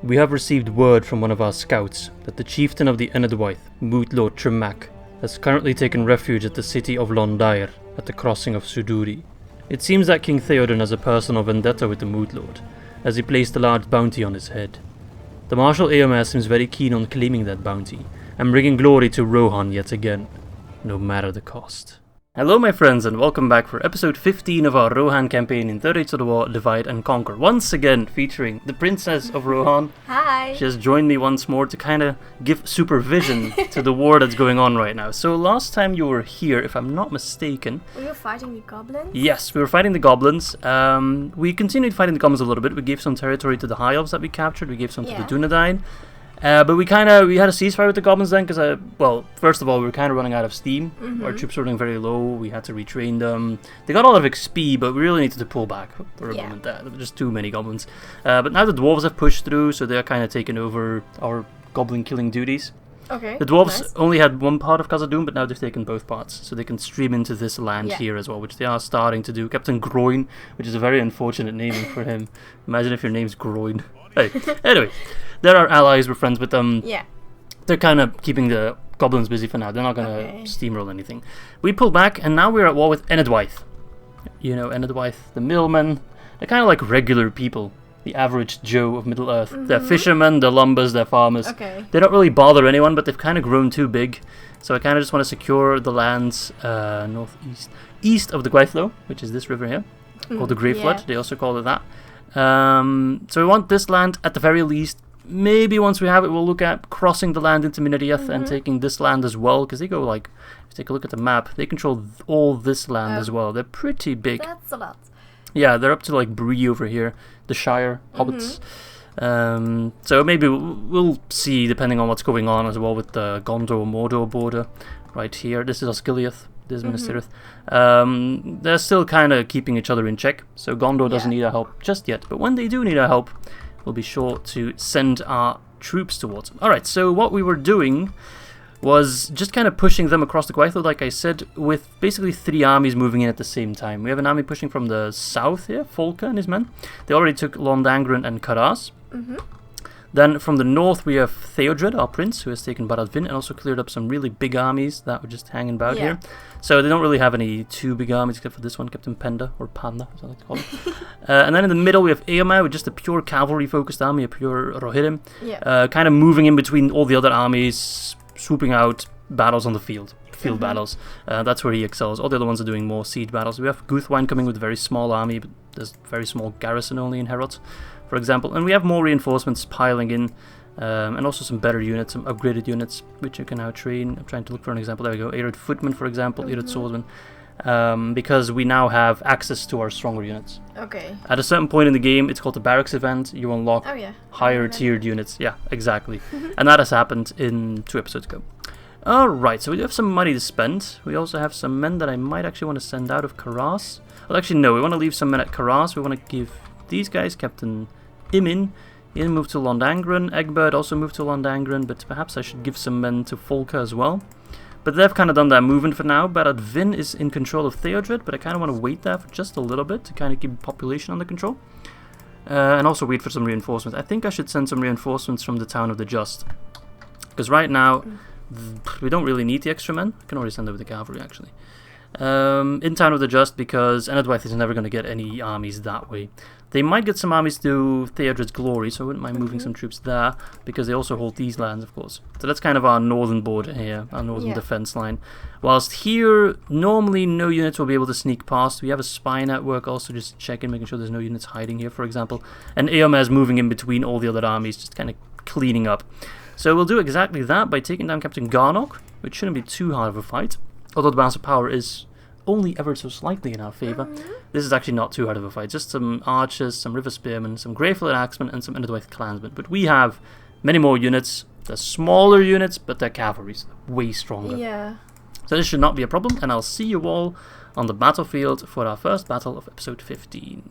We have received word from one of our scouts that the chieftain of the Enedwaith, Mootlord Tremac, has currently taken refuge at the city of Daer at the crossing of Suduri. It seems that King Theoden has a personal vendetta with the Mootlord, as he placed a large bounty on his head. The Marshal Eomer seems very keen on claiming that bounty, and bringing glory to Rohan yet again, no matter the cost. Hello my friends, and welcome back for episode 15 of our Rohan campaign in Third Age of the War, Divide and Conquer. Once again featuring the Princess of Rohan. Hi! She has joined me once more to kind of give supervision to the war that's going on right now. So last time you were here, if I'm not mistaken... Were you fighting the goblins? Yes, we were fighting the goblins. We continued fighting the goblins a little bit. We gave some territory to the High Elves that we captured. We gave some to the Dunedain. But we had a ceasefire with the goblins then, because, first of all, we were kind of running out of steam. Mm-hmm. Our troops were running very low. We had to retrain them. They got a lot of XP, but we really needed to pull back for a moment there. There were just too many goblins. But now the Dwarves have pushed through, so they're kind of taking over our goblin-killing duties. Okay. The Dwarves only had one part of Khazad-dûm, but now they've taken both parts, so they can stream into this land here as well, which they are starting to do. Captain Groin, which is a very unfortunate naming for him. Imagine if your name's Groin. Hey, anyway, they're our allies, we're friends with them. Yeah. They're kind of keeping the goblins busy for now. They're not going to steamroll anything. We pulled back, and now we're at war with Enedwaith. You know, Enedwaith, the middlemen. They're kind of like regular people. The average Joe of Middle-earth. Mm-hmm. They're fishermen, they're lumbers, they're farmers. Okay. They don't really bother anyone, but they've kind of grown too big. So I kind of just want to secure the lands east of the Gwaithlo, which is this river here, called the Grey Flood. They also call it that. So we want this land at the very least. Maybe once we have it, we'll look at crossing the land into Minas Tirith and taking this land as well, because they go like, if you take a look at the map, they control all this land as well. They're pretty big. That's a lot. Yeah, they're up to like Bree over here, the Shire, hobbits. So maybe we'll see, depending on what's going on as well with the Gondor-Mordor border right here. This is Osgiliath, this is Minas Tirith. They're still kind of keeping each other in check, so Gondor doesn't need our help just yet. But when they do need our help, we'll be sure to send our troops towards them. Alright, so what we were doing was just kind of pushing them across the Gwaithlo, like I said, with basically 3 armies moving in at the same time. We have an army pushing from the south here, Folka and his men. They already took Londangren and Caras. Then from the north we have Theodred, our prince, who has taken Barad-dûn and also cleared up some really big armies that were just hanging about here. So they don't really have any too big armies except for this one, Captain Penda, or Panda, as I like to call him. And then in the middle we have Eomer with just a pure cavalry-focused army, a pure Rohirrim, kind of moving in between all the other armies, swooping out battles on the field battles. That's where he excels. All the other ones are doing more siege battles. We have Guthwine coming with a very small army, but there's very small garrison only in Herod, for example. And we have more reinforcements piling in, and also some better units, some upgraded units, which you can now train. I'm trying to look for an example. There we go. Ered Footman, for example, Ered Swordsman. Because we now have access to our stronger units. Okay. At a certain point in the game, it's called the Barracks event, you unlock higher tiered units. Yeah, exactly. And that has happened in 2 episodes ago. Alright, so we do have some money to spend. We also have some men that I might actually want to send out of Caras. Well, actually, no, we want to leave some men at Caras. We want to give these guys, Captain Imin, he moved to Londangren. Egbert also moved to Londangren, but perhaps I should give some men to Folka as well. But they've kind of done that movement for now. Barad-dûn is in control of Theodred, but I kind of want to wait there for just a little bit to kind of keep population under control. And also wait for some reinforcements. I think I should send some reinforcements from the Town of the Just. Because right now, we don't really need the extra men. I can already send over the cavalry, actually. In Town of the Just, because Enedwaith is never going to get any armies that way. They might get some armies to Theodred's Glory, so I wouldn't mind moving some troops there, because they also hold these lands, of course. So that's kind of our northern border here, our northern defense line. Whilst here, normally no units will be able to sneak past. We have a spy network also, just checking, making sure there's no units hiding here, for example. And Eomer is moving in between all the other armies, just kind of cleaning up. So we'll do exactly that by taking down Captain Garnock, which shouldn't be too hard of a fight. Although the balance of power is only ever so slightly in our favour. This is actually not too hard of a fight. Just some archers, some river spearmen, some Greyflood axemen, and some Enedwaith clansmen. But we have many more units. They're smaller units, but they're cavalry, so they're way stronger. Yeah. So this should not be a problem, and I'll see you all on the battlefield for our first battle of episode 15.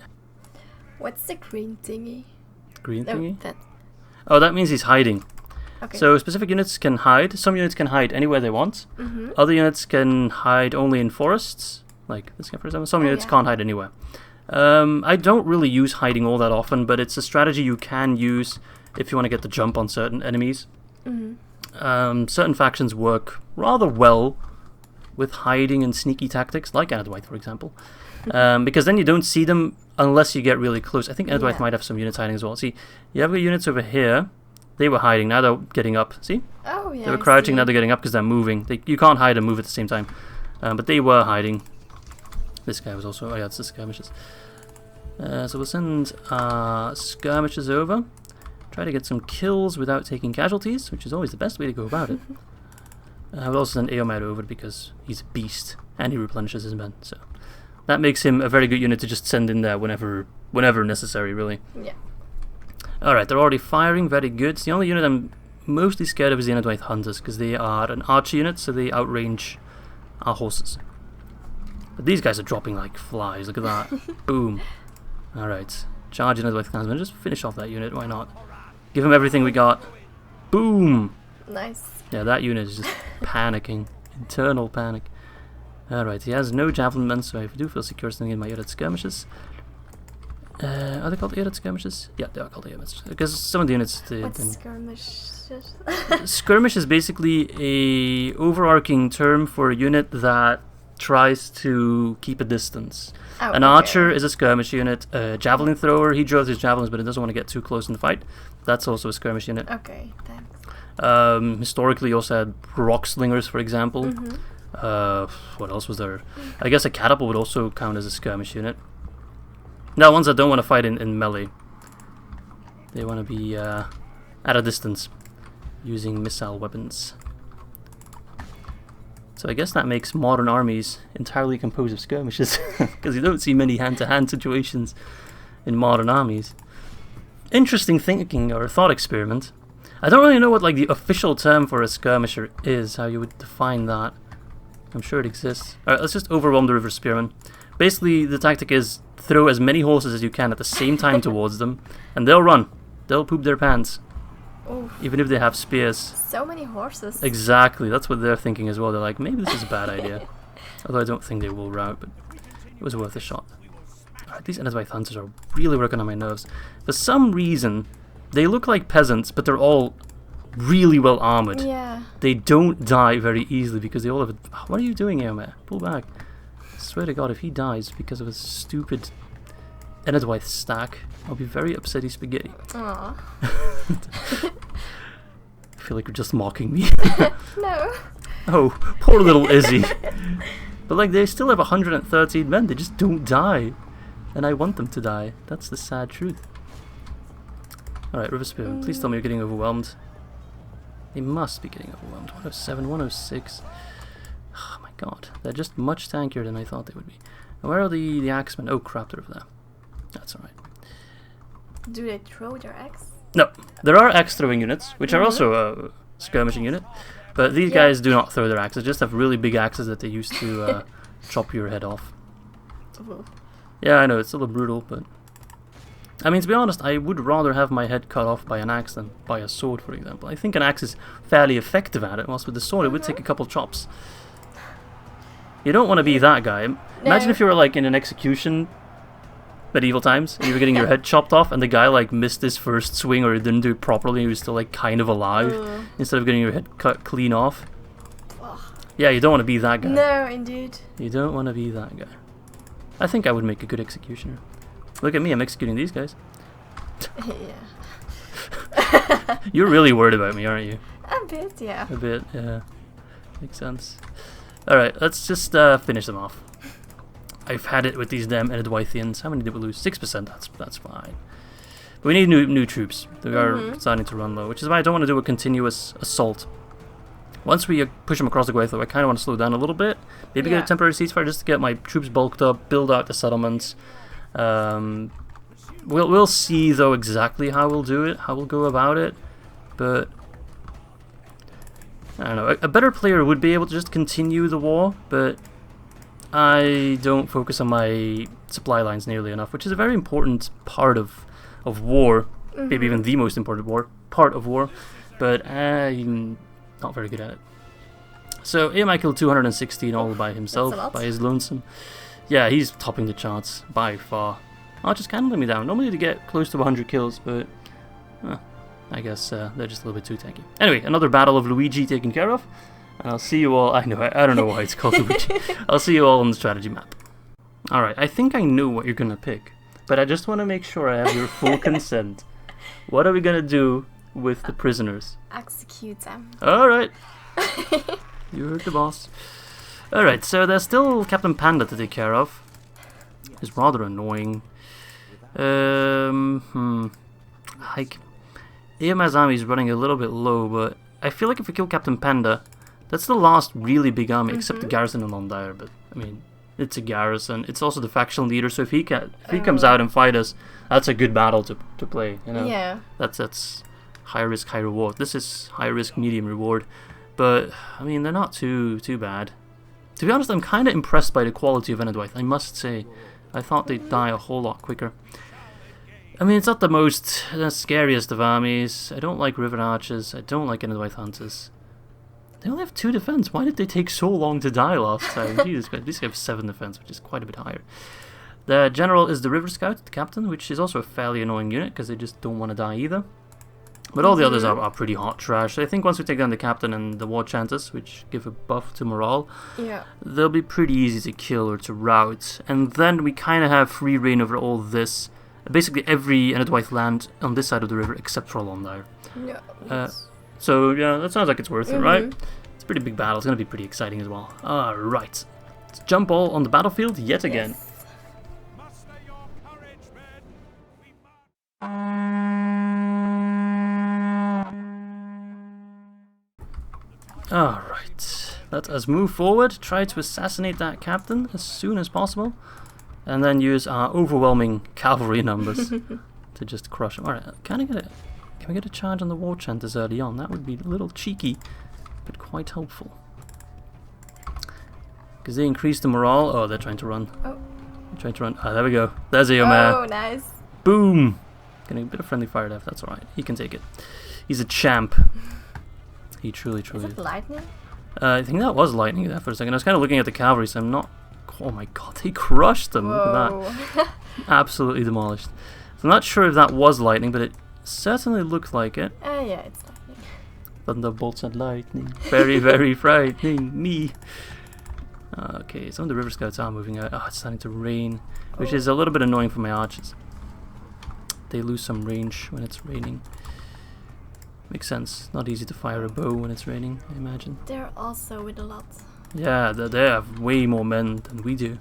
What's the green thingy? Green thingy? That. Oh, that means he's hiding. Okay. So specific units can hide. Some units can hide anywhere they want. Other units can hide only in forests, like this guy for example. Some units can't hide anywhere. I don't really use hiding all that often, but it's a strategy you can use if you want to get the jump on certain enemies. Certain factions work rather well with hiding and sneaky tactics, like Ered, for example. Because then you don't see them unless you get really close. I think Ered might have some units hiding as well. See, you have units over here. They were hiding, now they're getting up. See? Oh, yeah. They were crouching, now they're getting up because they're moving. You can't hide and move at the same time. But they were hiding. This guy was also... Oh yeah, it's the skirmishes. So we'll send skirmishes over. Try to get some kills without taking casualties, which is always the best way to go about it. We'll also send Eomer over because he's a beast and he replenishes his men. So that makes him a very good unit to just send in there whenever necessary, really. Yeah. Alright, they're already firing, very good. The only unit I'm mostly scared of is the Ered Hunters, because they are an archer unit, so they outrange our horses. But these guys are dropping like flies, look at that. Boom. Alright, charge Ered Clansmen, just finish off that unit, why not? Give him everything we got. Boom! Nice. Yeah, that unit is just panicking. Internal panic. Alright, he has no javelin men, so I do feel secure sending in my Ered skirmishes. Are they called Ered skirmishes? Yeah, they are called Ered skirmishes. Because some of the units... What's skirmishes? Skirmish is basically a overarching term for a unit that tries to keep a distance. Oh, An archer is a skirmish unit. A javelin thrower, he draws his javelins, but he doesn't want to get too close in the fight. That's also a skirmish unit. Okay, thanks. Historically, you also had rock slingers, for example. What else was there? I guess a catapult would also count as a skirmish unit. Now, ones that don't want to fight in melee. They want to be at a distance, using missile weapons. So I guess that makes modern armies entirely composed of skirmishes, because you don't see many hand-to-hand situations in modern armies. Interesting thinking, or thought experiment. I don't really know what like the official term for a skirmisher is, how you would define that. I'm sure it exists. Alright, let's just overwhelm the river spearmen. Basically, the tactic is throw as many horses as you can at the same time towards them, and they'll run. They'll poop their pants. Oof. Even if they have spears. So many horses. Exactly, that's what they're thinking as well. They're like, maybe this is a bad idea. Although I don't think they will rout, but it was worth a shot. Alright, these Ered Hunters are really working on my nerves. For some reason, they look like peasants, but they're all really well armored. Yeah. They don't die very easily because they all have... What are you doing here, man? Pull back. I swear to God, if he dies because of a stupid Ered stack, I'll be very upsetty spaghetti. Aww. I feel like you're just mocking me. No. Oh, poor little Izzy. But like, they still have 113 men, they just don't die. And I want them to die. That's the sad truth. Alright, River Spearman, please tell me you're getting overwhelmed. They must be getting overwhelmed. 107, 106. Oh my god, they're just much tankier than I thought they would be. And where are the axemen? Oh crap, they're over there. That's alright. Do they throw their axe? No, there are axe throwing units, which are also a skirmishing unit. But these guys do not throw their axes, just have really big axes that they use to chop your head off. Yeah, I know, it's a little brutal, but... I mean, to be honest, I would rather have my head cut off by an axe than by a sword, for example. I think an axe is fairly effective at it, whilst with the sword it would take a couple chops. You don't want to be that guy. Imagine if you were like in an execution, medieval times, and you were getting your head chopped off, and the guy like missed his first swing or didn't do it properly, he was still like kind of alive, instead of getting your head cut clean off. Yeah, you don't want to be that guy. No, indeed. You don't want to be that guy. I think I would make a good executioner. Look at me, I'm executing these guys. Yeah. You're really worried about me, aren't you? A bit, yeah. A bit, yeah. Makes sense. Alright, let's just finish them off. I've had it with these damn Eredwithians. How many did we lose? 6%, that's fine. But we need new troops. They are starting to run low, which is why I don't want to do a continuous assault. Once we push them across the Gwaithlo, I kind of want to slow down a little bit. Maybe get a temporary ceasefire just to get my troops bulked up, build out the settlements. We'll see though exactly how we'll do it, how we'll go about it, but I don't know. A better player would be able to just continue the war, but I don't focus on my supply lines nearly enough, which is a very important part of war, maybe even the most important part of war, but I'm not very good at it. So Mumakil 216 all by himself, by his lonesome. Yeah, he's topping the charts by far. Archer's can let me down. Normally to get close to 100 kills, but I guess they're just a little bit too tanky. Anyway, another battle of Luigi taken care of. And I'll see you all... I know, I don't know why it's called Luigi. I'll see you all on the strategy map. Alright, I think I know what you're going to pick. But I just want to make sure I have your full consent. What are we going to do with the prisoners? Execute them. Alright. You heard the boss. Alright, so there's still Captain Panda to take care of. He's rather annoying. Like... Eomer's army is running a little bit low, but I feel like if we kill Captain Panda, that's the last really big army, except the garrison in Daer. But I mean, it's a garrison. It's also the faction leader, so if he comes out and fight us, that's a good battle to play. You know, yeah. That's high risk, high reward. This is high risk, medium reward. But I mean, they're not too bad. To be honest, I'm kind of impressed by the quality of Enedwaith. I must say, I thought they'd die a whole lot quicker. I mean, it's not the scariest of armies. I don't like River Archers. I don't like Enedwaith Hunters. They only have 2 defense. Why did they take so long to die last time? Jesus Christ, these guys have 7 defense, which is quite a bit higher. The general is the River Scout, the captain, which is also a fairly annoying unit because they just don't want to die either. But all the others are pretty hot trash. So I think once we take down the captain and the war chanters, which give a buff to morale, they'll be pretty easy to kill or to rout. And then we kind of have free reign over all this. Basically every Enedwaith land on this side of the river except for Daer. Yeah. So yeah, that sounds like it's worth it, right? It's a pretty big battle. It's going to be pretty exciting as well. Alright. Let's jump all on the battlefield yet again. Alright. Let us move forward. Try to assassinate that captain as soon as possible. And then use our overwhelming cavalry numbers to just crush him. Alright, can we get a charge on the war chanters early on? That would be a little cheeky, but quite helpful. Because they increase the morale. Oh, they're trying to run. Oh. They're trying to run. Ah, there we go. There's Eomer. Oh, nice. Boom! Getting a bit of friendly fire left. That's alright. He can take it. He's a champ. He truly Is it lightning? I think that was lightning there for a second. I was kind of looking at the cavalry, so I'm not... Oh my god, they crushed them. Look at that. Absolutely demolished. So I'm not sure if that was lightning, but it certainly looked like it. Yeah, it's lightning. Thunderbolts and lightning. Very, very frightening me. Okay, some of the river scouts are moving out. Oh, it's starting to rain, which is a little bit annoying for my archers. They lose some range when it's raining. Makes sense. Not easy to fire a bow when it's raining, I imagine. They're also with a lot. Yeah, they have way more men than we do.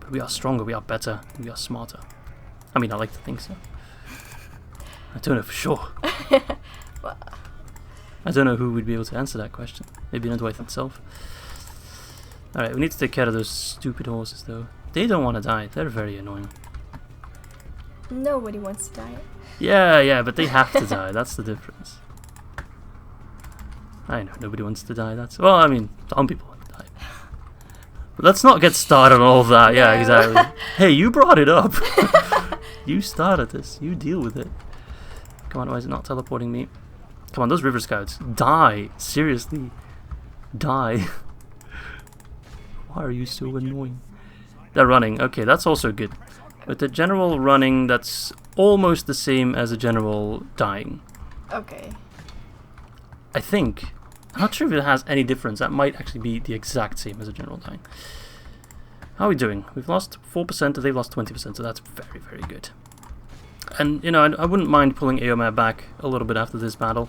But we are stronger, we are better, we are smarter. I mean, I like to think so. I don't know for sure. Well, I don't know who would be able to answer that question. Maybe Enedwaith itself. Alright, we need to take care of those stupid horses though. They don't want to die, they're very annoying. Nobody wants to die. Yeah, but they have to die, that's the difference. I know, nobody wants to die, that's... Well, I mean, some people want to die. But let's not get started on all that, yeah, exactly. Hey, you brought it up! You started this, you deal with it. Come on, why is it not teleporting me? Come on, those river scouts, die! Seriously. Die. Why are you so annoying? They're running, okay, that's also good. With the general running, that's almost the same as a general dying. Okay. I think. I'm not sure if it has any difference. That might actually be the exact same as a general dying. How are we doing? We've lost 4%, they've lost 20%, so that's very, very good. And, you know, I wouldn't mind pulling Eomer back a little bit after this battle.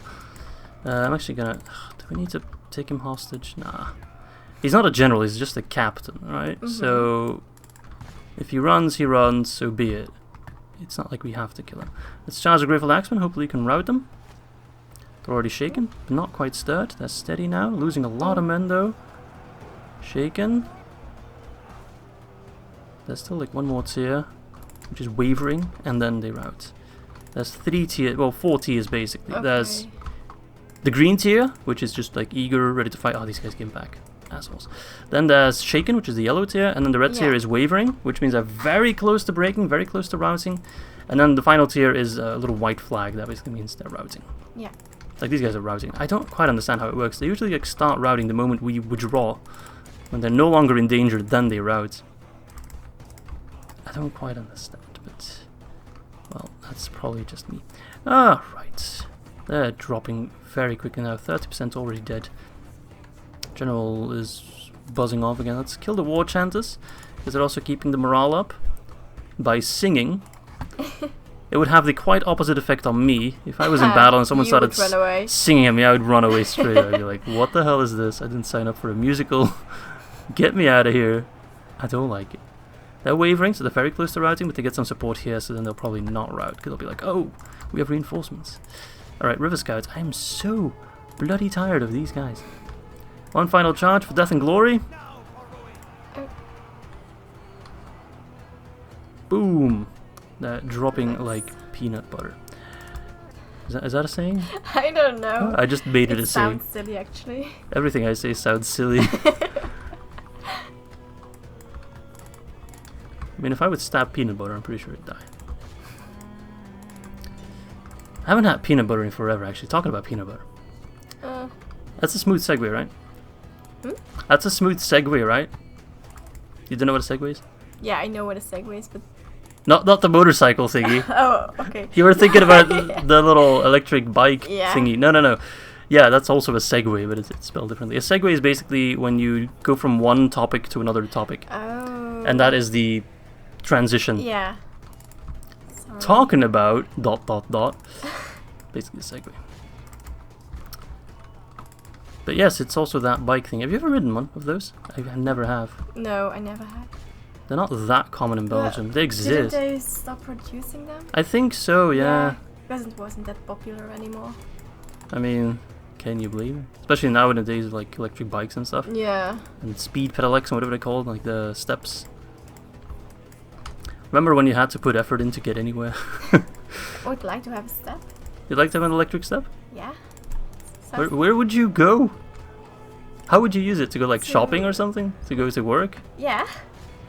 I'm actually gonna... Do we need to take him hostage? Nah. He's not a general, he's just a captain, right? So... If he runs, so be it. It's not like we have to kill him. Let's charge the Grateful Axemen, hopefully we can rout them. They're already shaken, but not quite stirred. They're steady now, losing a lot of men though. Shaken. There's still like one more tier, which is wavering, and then they rout. There's 3 tiers, well 4 tiers basically. Okay. There's the green tier, which is just like eager, ready to fight. Oh, these guys came back. Assholes. Then there's shaken, which is the yellow tier, and then the red tier is wavering, which means they're very close to breaking, very close to routing. And then the final tier is a little white flag, that basically means they're routing. Yeah. Like these guys are routing. I don't quite understand how it works. They usually like start routing the moment we withdraw. When they're no longer in danger, then they rout. I don't quite understand, but well, that's probably just me. Right. They're dropping very quickly now. 30% already dead. General is buzzing off again. Let's kill the war chanters, because they're also keeping the morale up by singing. It would have the quite opposite effect on me. If I was in battle and someone started singing at me, I would run away straight. I'd be like, what the hell is this? I didn't sign up for a musical. Get me out of here. I don't like it. They're wavering, so they're very close to routing, but they get some support here, so then they'll probably not rout, because they'll be like, oh, we have reinforcements. Alright, River Scouts. I am so bloody tired of these guys. One final charge for death and glory. Boom. They're dropping like peanut butter. Is that a saying? I don't know. I just made it a saying. It sounds silly, actually. Everything I say sounds silly. I mean, if I would stab peanut butter, I'm pretty sure it'd die. I haven't had peanut butter in forever, actually. Talking about peanut butter. That's a smooth segue, right? Hmm? That's a smooth segue, right? You don't know what a segue is? Yeah, I know what a segue is, but... Not the motorcycle thingy. Oh, okay. You were thinking about the little electric bike thingy. No. Yeah, that's also a segue, but it's spelled differently. A segue is basically when you go from one topic to another topic. Oh. And that is the transition. Yeah. Sorry. Talking about ... Basically a segue. But yes, it's also that bike thing. Have you ever ridden one of those? I never have. No, I never had. They're not that common in Belgium. They exist. Didn't they stop producing them? I think so, yeah. Because it wasn't that popular anymore. I mean, can you believe it? Especially nowadays with like electric bikes and stuff. Yeah. And speed pedelecs and whatever they call it, like the steps. Remember when you had to put effort in to get anywhere? I would like to have a step. You'd like to have an electric step? Yeah. Where would you go? How would you use it? To go like shopping or something? To go to work? Yeah.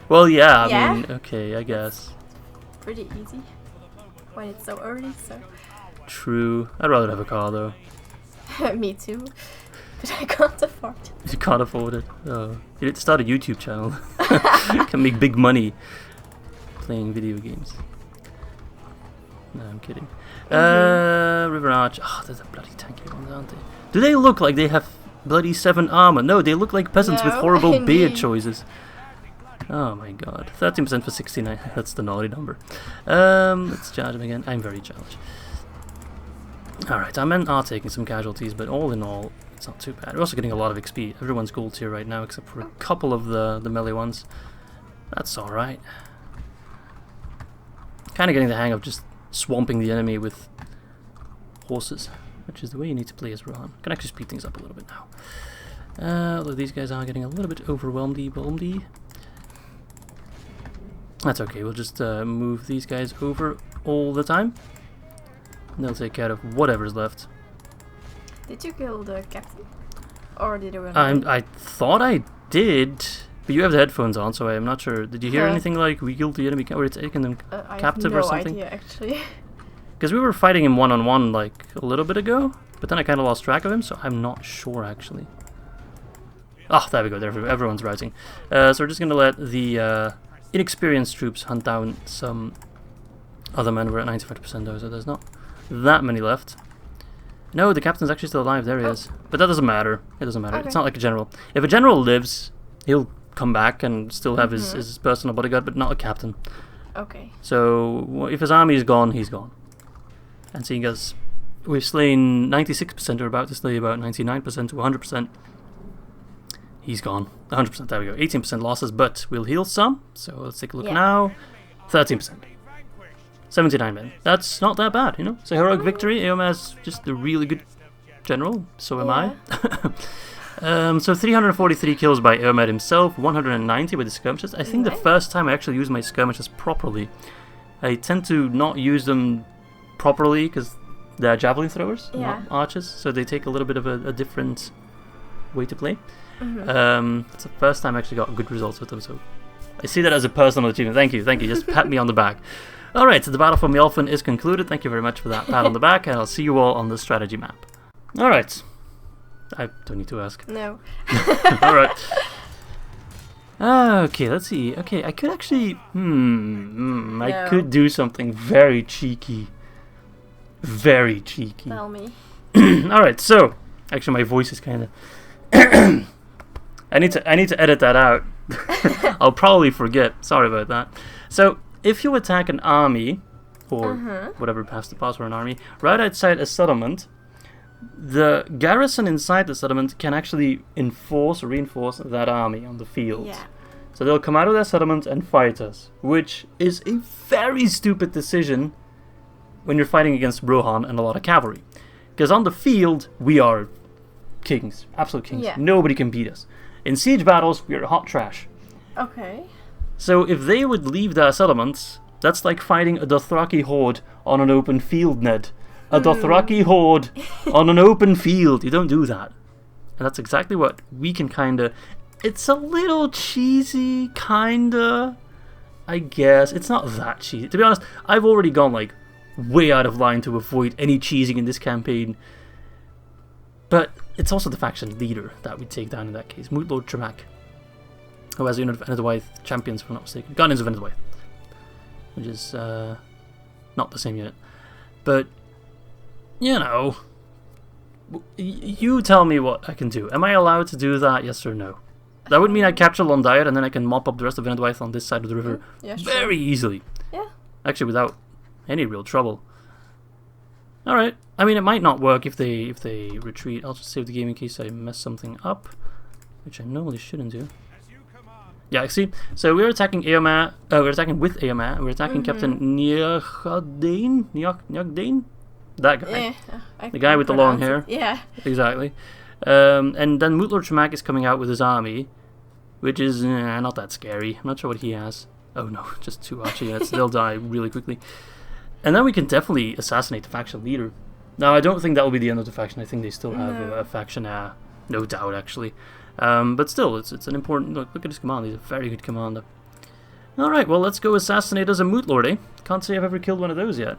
Well, yeah, I mean, okay, I guess. Pretty easy. When it's so early, so... True. I'd rather have a car, though. Me too. But I can't afford it. You can't afford it. Oh. You need to start a YouTube channel. You can make big money playing video games. No, I'm kidding. River Arch. Oh, there's a bloody tanky ones, aren't they? Do they look like they have bloody 7 armor? No, they look like peasants with horrible beard choices. Oh my god. 13% for 69. That's the naughty number. Let's charge him again. I'm very challenged. Alright, our men are taking some casualties, but all in all, it's not too bad. We're also getting a lot of XP. Everyone's gold tier right now, except for a couple of the melee ones. That's alright. Kind of getting the hang of just swamping the enemy with horses, which is the way you need to play as Rohan. Can actually speed things up a little bit now. Although these guys are getting a little bit overwhelmed-y. That's okay, we'll just move these guys over all the time. And they'll take care of whatever's left. Did you kill the captain? Or did you run away? I thought I did, but you have the headphones on, so I'm not sure. Did you hear anything like, we killed the enemy, or it's taken them captive or something? I have no idea, actually. Because we were fighting him one-on-one like a little bit ago, but then I kind of lost track of him, so I'm not sure actually. Oh, there we go, everyone's routing. So we're just going to let the inexperienced troops hunt down some other men. We're at 95% though, so there's not that many left. No, the captain's actually still alive, there he is. But that doesn't matter, it doesn't matter. Okay. It's not like a general. If a general lives, he'll come back and still have his personal bodyguard, but not a captain. Okay. So, if his army is gone, he's gone. And seeing as we've slain 96%, or about to slay about 99% to 100%, he's gone. 100%, there we go. 18% losses, but we'll heal some. So let's take a look now. 13%. 79 men. That's not that bad, you know? It's a heroic victory. Eomer's just a really good general. So am I. So 343 kills by Eomer himself. 190 with the skirmishes. I think the first time I actually used my skirmishes properly. I tend to not use them properly because they're javelin throwers, not archers. So they take a little bit of a different way to play. It's the first time I actually got good results with them, so I see that as a personal achievement. Thank you, just pat me on the back. Alright, so the battle for Mjolfin is concluded. Thank you very much for that pat on the back, and I'll see you all on the strategy map. Alright, I don't need to ask. No. Alright. Okay, let's see. Okay, I could actually I could do something very cheeky. Very cheeky. Tell me. Alright, so actually my voice is kinda I need to edit that out. I'll probably forget. Sorry about that. So if you attack an army, or whatever paths to pass for an army, right outside a settlement, the garrison inside the settlement can actually enforce or reinforce that army on the field. Yeah. So they'll come out of their settlement and fight us, which is a very stupid decision when you're fighting against Rohan and a lot of cavalry. Because on the field, we are kings, absolute kings. Yeah. Nobody can beat us. In siege battles, we are hot trash. Okay. So if they would leave their settlements, that's like fighting a Dothraki horde on an open field, Ned. A Dothraki horde on an open field. You don't do that. And that's exactly what we can kinda... It's a little cheesy, kinda, I guess. It's not that cheesy. To be honest, I've already gone like way out of line to avoid any cheesing in this campaign. But it's also the faction leader that we take down in that case. Mootlord Tremac, who has a unit of Enedwaith champions, if I'm not mistaken. Guardians of Enedwaith, which is not the same unit. But, you know, you tell me what I can do. Am I allowed to do that, yes or no? That would mean I capture Daer and then I can mop up the rest of Enedwaith on this side of the river very easily. Yeah. Actually, without any real trouble. Alright. I mean, it might not work if they retreat. I'll just save the game in case I mess something up, which I normally shouldn't do. Yeah, see? So we're attacking Eomer, we're attacking with Eomer, and we're attacking Captain Nyagdain? That guy. Yeah, the guy with the long hair. Yeah. Exactly. And then Mootlord Tremac is coming out with his army, which is not that scary. I'm not sure what he has. Oh no, just 2 archer units. They'll die really quickly. And then we can definitely assassinate the faction leader. Now, I don't think that will be the end of the faction. I think they still have a faction, no doubt, actually. But still, it's an important... Look at his command. He's a very good commander. Alright, well, let's go assassinate as a Mootlord, eh? Can't say I've ever killed one of those yet.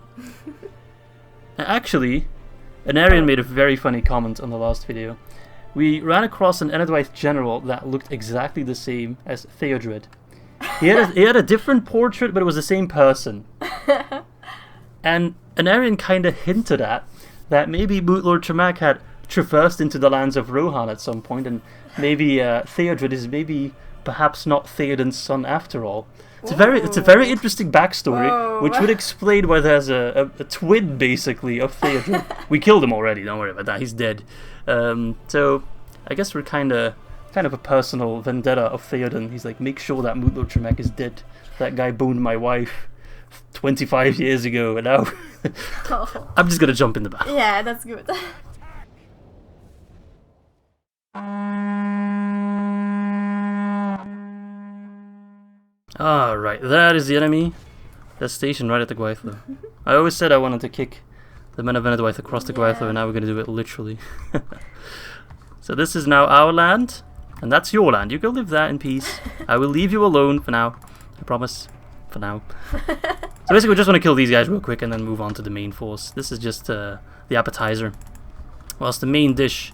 Actually, an Aryan made a very funny comment on the last video. We ran across an Enedwaith general that looked exactly the same as Theodred. He had a different portrait, but it was the same person. And an Aryan kind of hinted at that maybe Mootlord Tremac had traversed into the lands of Rohan at some point, and maybe Theodred is perhaps not Theoden's son after all. It's a very interesting backstory, which would explain why there's a twin basically of Theodred. We killed him already. Don't worry about that. He's dead. So I guess we're kind of a personal vendetta of Theoden. He's like, make sure that Mootlord Tremac is dead. That guy boned my wife 25 years ago, and now I'm just gonna jump in the battle. Yeah, that's good. Alright, that is the enemy. That's stationed right at the Gwaithlo. I always said I wanted to kick the men of Enedwaith across the Gwaithlo, and now we're gonna do it literally. So this is now our land, and that's your land. You go live there in peace. I will leave you alone for now. I promise. For now. So basically we just want to kill these guys real quick and then move on to the main force. This is just the appetizer. Whilst the main dish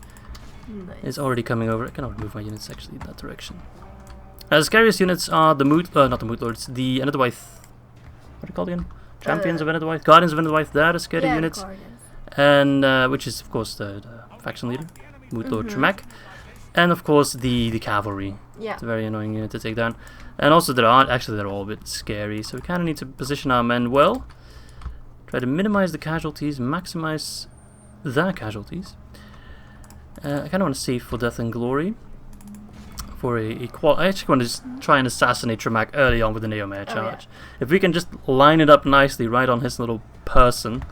is already coming over. I cannot move my units actually in that direction. The scariest units are the not the Mootlords, the Enedwaith. What are they called again? Champions of Enedwaith? Guardians of Enedwaith. They're the scary units. Guardians. And which is of course the faction leader, Mootlord Tremac. And of course the cavalry. Yeah. It's a very annoying unit to take down. And also they're all a bit scary, so we kind of need to position our men well. Try to minimize the casualties, maximize their casualties. I kind of want to save for death and glory. For I actually want to just try and assassinate Tremac early on with the Neomare charge. Yeah. If we can just line it up nicely right on his little person,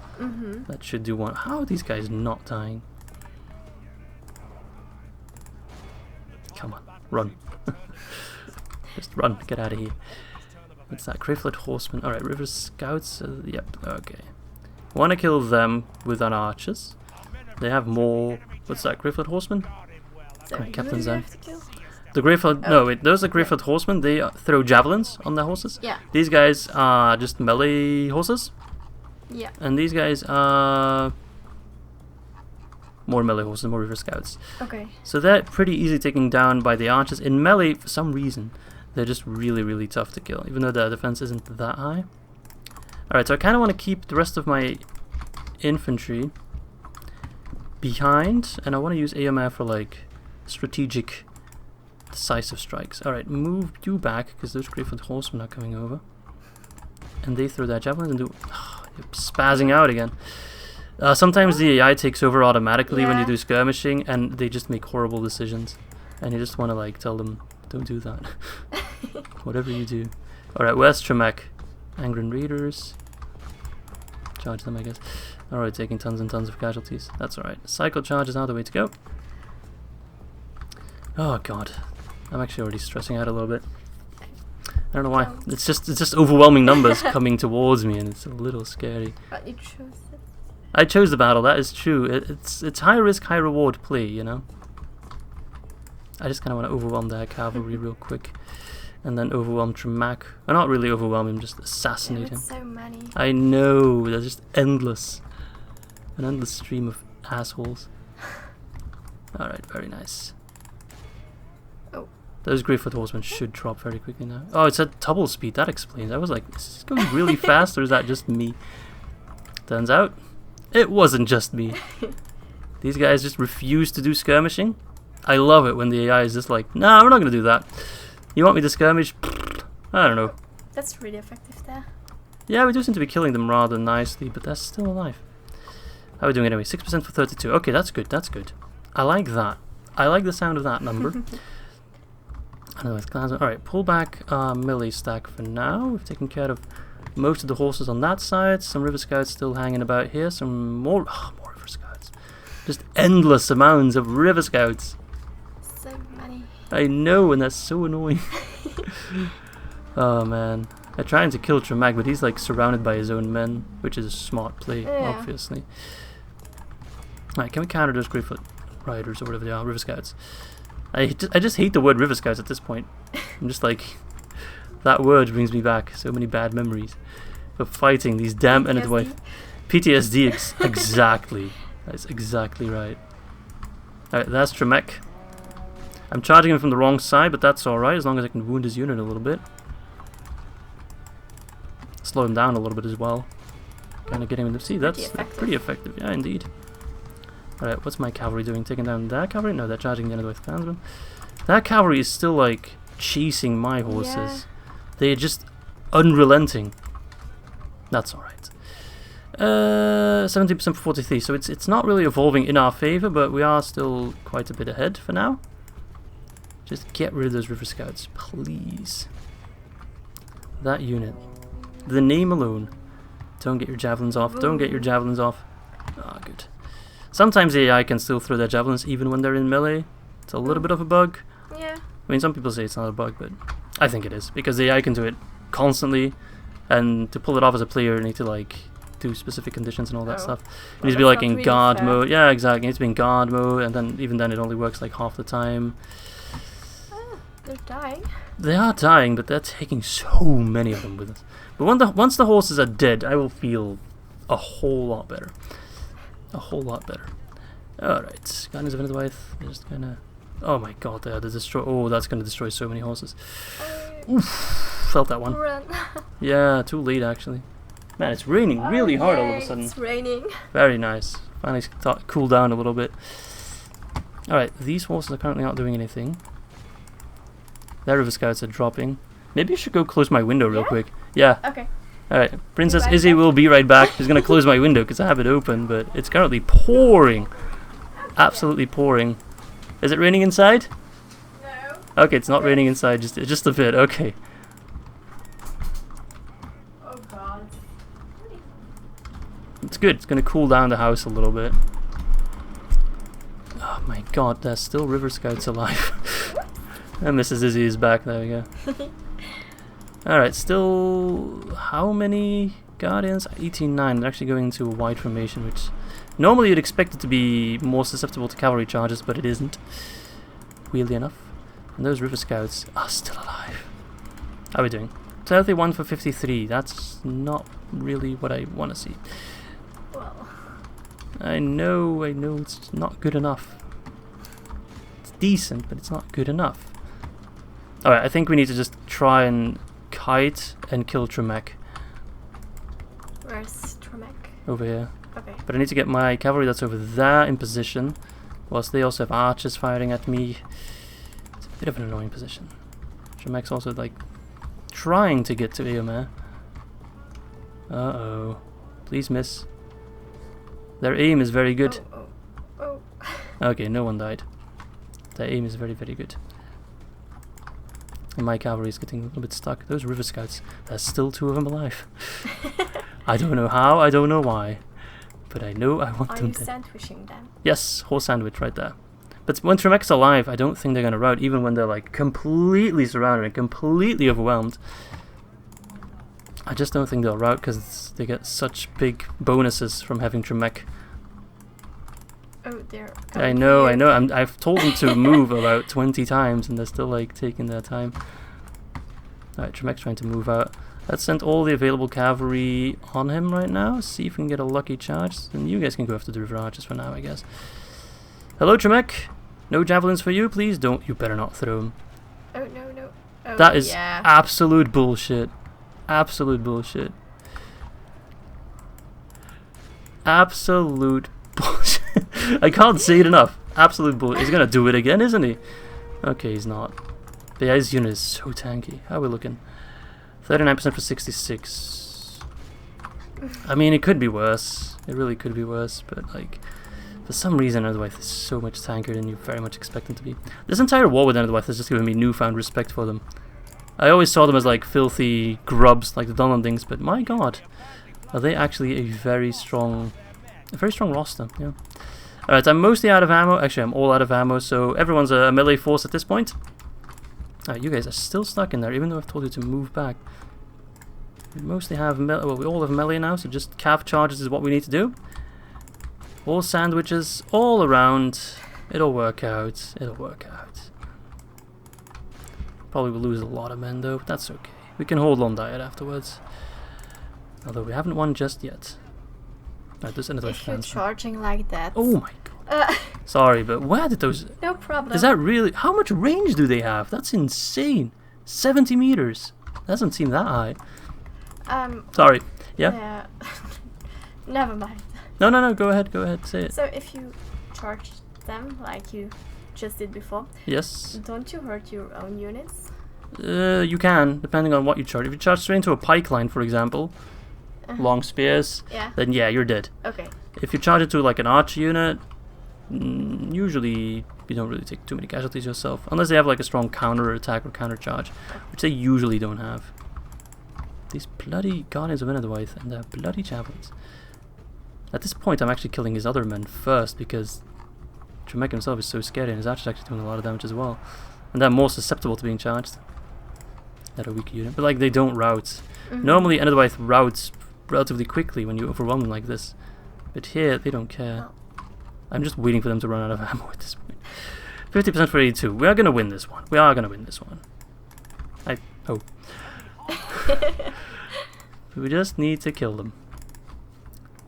that should do one. How are these guys not dying? Come on, run. Just run, get out of here. What's that? Greyflood Horsemen. Alright, River Scouts. Yep, okay. Want to kill them with our archers. They have more. What's that? Greyflood Horsemen? Right, Captain's then. The Greyflood. No, wait, those are Greyflood Horsemen. They throw javelins on their horses. Yeah. These guys are just melee horses. Yeah. And these guys are more melee horses, more River Scouts. Okay. So they're pretty easy taken down by the archers. In melee, for some reason, they're just really, really tough to kill, even though their defense isn't that high. Alright, so I kind of want to keep the rest of my infantry behind, and I want to use AMR for like strategic, decisive strikes. Alright, move you back, because those Greyfoot horsemen are coming over. And they throw their javelins and do... you're spazzing out again. Sometimes the AI takes over automatically when you do skirmishing, and they just make horrible decisions. And you just want to like tell them, don't do that. Whatever you do. Alright, where's Tremac? Angren Raiders. Charge them, I guess. Alright, taking tons and tons of casualties. That's alright. Cycle charge is now the way to go. Oh god. I'm actually already stressing out a little bit. I don't know why. It's just overwhelming numbers coming towards me, and it's a little scary. But you chose it. I chose the battle, that is true. It's high risk, high reward play, you know? I just kind of want to overwhelm their cavalry real quick. And then overwhelm Tremac. Well, not really overwhelm him, just assassinate him. So many. I know, they're just endless. An endless stream of assholes. Alright, very nice. Oh. Those Greyfoot horsemen should drop very quickly now. Oh, it's at double speed, that explains. I was like, is this going really fast, or is that just me? Turns out, it wasn't just me. These guys just refuse to do skirmishing. I love it when the AI is just like, nah, we're not going to do that. You want me to skirmish? I don't know. That's really effective there. Yeah, we do seem to be killing them rather nicely, but they're still alive. How are we doing anyway? 6% for 32. Okay, that's good, that's good. I like that. I like the sound of that number. Alright, pull back melee stack for now. We've taken care of most of the horses on that side. Some river scouts still hanging about here. Some more river scouts. Just endless amounts of river scouts. So many. I know, and that's so annoying. Oh man. They're trying to kill Tremac, but he's like surrounded by his own men, which is a smart play, obviously. Alright, can we counter those Greyfoot riders or whatever they are, river scouts? I just hate the word river scouts at this point. I'm just like, that word brings me back so many bad memories of fighting these damn Enid. PTSD, exactly. That's exactly right. Alright, that's Tremac. I'm charging him from the wrong side, but that's alright as long as I can wound his unit a little bit. Slow him down a little bit as well. Kind of getting him to see, that's pretty effective. Yeah, indeed. Alright, what's my cavalry doing? Taking down that cavalry? No, they're charging the Enid clansmen. That cavalry is still like chasing my horses. Yeah. They're just unrelenting. That's alright. 70% for 43, so it's not really evolving in our favor, but we are still quite a bit ahead for now. Just get rid of those river scouts, please. That unit. The name alone. Don't get your javelins off. Don't get your javelins off. Ah, good. Sometimes the AI can still throw their javelins even when they're in melee. It's a little bit of a bug. Yeah. I mean, some people say it's not a bug, but I think it is. Because the AI can do it constantly, and to pull it off as a player, you need to like do specific conditions and all that stuff. It needs to be like in guard mode. Yeah, exactly. It needs to be in guard mode, and then even then it only works like half the time. They're dying. They are dying, but they're taking so many of them with us. But once the horses are dead, I will feel a whole lot better. A whole lot better. Alright, Guardians of Inniswith. They're just gonna... Oh my god, they are to destroy... Oh, that's gonna destroy so many horses. Oof, felt that one. Run. Yeah, too late actually. Man, it's raining really hard all of a sudden. It's raining. Very nice. Finally cool down a little bit. Alright, these horses are currently not doing anything. Their river scouts are dropping. Maybe I should go close my window real quick. Yeah. Okay. Alright, Princess Izzy will be right back. She's going to close my window because I have it open, but it's currently pouring. Absolutely pouring. Is it raining inside? No. Okay, it's not raining inside, just a bit. Okay. Oh god. It's good. It's going to cool down the house a little bit. Oh my god, there's still river scouts alive. And Mrs. Izzy is back. There we go. Alright, still... How many Guardians? 18-9. They're actually going into a wide formation, which... Normally you'd expect it to be more susceptible to cavalry charges, but it isn't. Weirdly enough. And those river scouts are still alive. How are we doing? 31 for 53. That's not really what I want to see. Well... I know it's not good enough. It's decent, but it's not good enough. Alright, I think we need to just try and kite and kill Tremac. Where's Tremac? Over here. Okay. But I need to get my cavalry that's over there in position, whilst they also have archers firing at me. It's a bit of an annoying position. Tremac's also like trying to get to Eomer. Uh-oh. Please miss. Their aim is very good. Oh. Okay, no one died. Their aim is very, very good. And my cavalry is getting a little bit stuck. Those river scouts, there's still 2 of them alive. I don't know how, I don't know why. But I know I want them dead. Are you sandwiching them? Yes, whole sandwich right there. But when Tremac's alive, I don't think they're going to rout, even when they're like completely surrounded and completely overwhelmed. I just don't think they'll rout because they get such big bonuses from having Tremac. Oh, they're I know. I've told them to move about 20 times and they're still like taking their time. Alright, Tremac's trying to move out. Let's send all the available cavalry on him right now. See if we can get a lucky charge. And you guys can go after the river archers for now, I guess. Hello, Tremac. No javelins for you, please. Don't. You better not throw them. Oh, no. Oh, that is absolute bullshit. Absolute bullshit. Absolute bullshit. I can't say it enough. Absolute bullshit. He's gonna do it again, isn't he? Okay, he's not. But yeah, his unit is so tanky. How are we looking? 39% for 66. I mean, it could be worse. It really could be worse, but like, for some reason, Endwith is so much tankier than you very much expect them to be. This entire war with Endwith has just given me newfound respect for them. I always saw them as like filthy grubs, like the Dunlandings, but my god, are they actually a very strong roster, yeah. Alright, I'm mostly out of ammo. Actually, I'm all out of ammo, so everyone's a melee force at this point. Alright, you guys are still stuck in there, even though I've told you to move back. We mostly have well, we all have melee now, so just cav charges is what we need to do. All sandwiches, all around. It'll work out. It'll work out. Probably will lose a lot of men though, but that's okay. We can hold on Daer afterwards. Although we haven't won just yet. Right, there's another if you're charging like that. Oh my god. Sorry, but where did those... No problem. Is that really... How much range do they have? That's insane. 70 meters. Doesn't seem that high. Sorry. Yeah? Yeah. Never mind. No. Go ahead. Say it. So if you charge them like you just did before... Yes. Don't you hurt your own units? You can, depending on what you charge. If you charge straight into a pike line, for example... long spears, then yeah, you're dead. Okay. If you charge it to like an archer unit, usually you don't really take too many casualties yourself, unless they have like a strong counter attack or counter charge, which they usually don't have. These bloody Guardians of Endwith and their bloody javelins. At this point, I'm actually killing his other men first because Tremac himself is so scary and his archers actually doing a lot of damage as well, and they're more susceptible to being charged. They're a weaker unit, but like they don't rout. Normally, Endwith routs relatively quickly when you overwhelm them like this, but here they don't care. I'm just waiting for them to run out of ammo at this point. 50% for 82. We are gonna win this one. We are gonna win this one. I hope. We just need to kill them.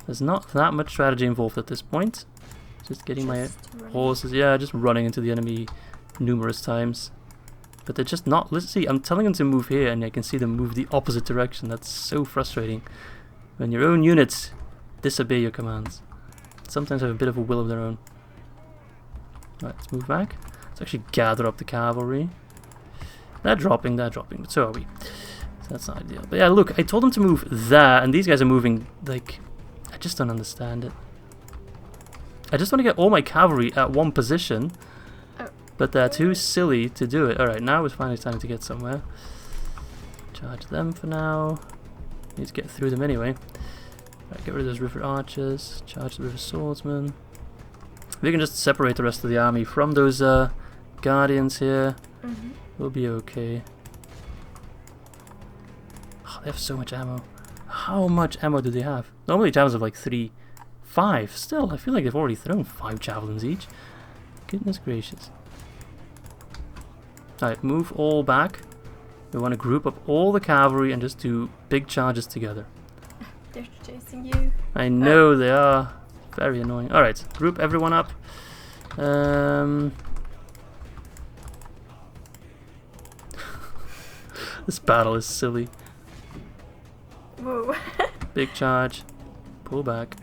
There's not that much strategy involved at this point. Just getting my horses, just running into the enemy numerous times. But they're just not. Let's see, I'm telling them to move here and I can see them move the opposite direction. That's so frustrating. When your own units disobey your commands. Sometimes have a bit of a will of their own. Right, let's move back. Let's actually gather up the cavalry. They're dropping, but so are we. So that's not ideal. But yeah, look, I told them to move there, and these guys are moving, like, I just don't understand it. I just want to get all my cavalry at one position, but they're too silly to do it. Alright, now it's finally time to get somewhere. Charge them for now. Need to get through them anyway. Right, get rid of those river archers. Charge the river swordsmen. We can just separate the rest of the army from those guardians here. We'll be okay. Oh, they have so much ammo. How much ammo do they have? Normally javelins have like 3, 5. Still, I feel like they've already thrown 5 javelins each. Goodness gracious. Alright, move all back. We want to group up all the cavalry and just do big charges together. They're chasing you. I know they are. Very annoying. Alright, group everyone up. This battle is silly. Whoa. Big charge. Pull back.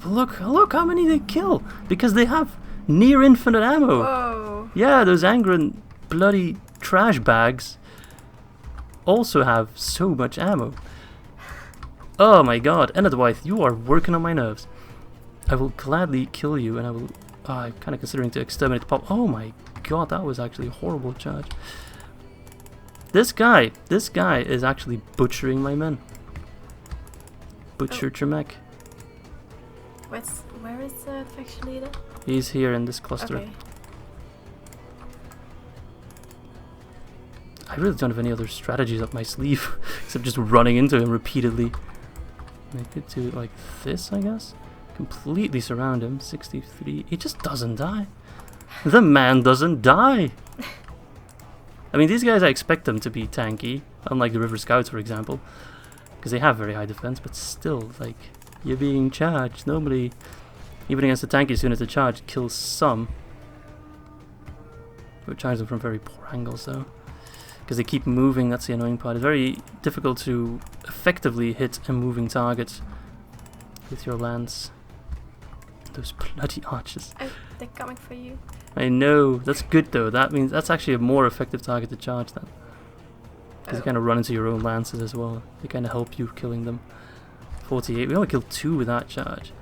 But look how many they kill! Because they have near infinite ammo! Whoa. Yeah, those Angren bloody trash bags also have so much ammo. Oh my god, Enedwaith, you are working on my nerves. I will gladly kill you, and I will... I'm kind of considering to exterminate the pop. Oh my god, that was actually a horrible charge. This guy is actually butchering my men. Butcher Tremac. Where is the faction leader? He's here in this cluster. Okay. I really don't have any other strategies up my sleeve except just running into him repeatedly. I could do like this, I guess. Completely surround him. 63. He just doesn't die. The man doesn't die. I mean, these guys, I expect them to be tanky, unlike the River Scouts, for example, because they have very high defense, but still, like, you're being charged. Nobody, even against the tankiest unit, the charge kills some. We're charging them from very poor angles, though, because they keep moving. That's the annoying part. It's very difficult to effectively hit a moving target with your lance. Those bloody archers. Oh, they're coming for you. I know. That's good though. That means that's actually a more effective target to charge then. Because you kind of run into your own lances as well. They kind of help you killing them. 48. We only killed 2 with that charge.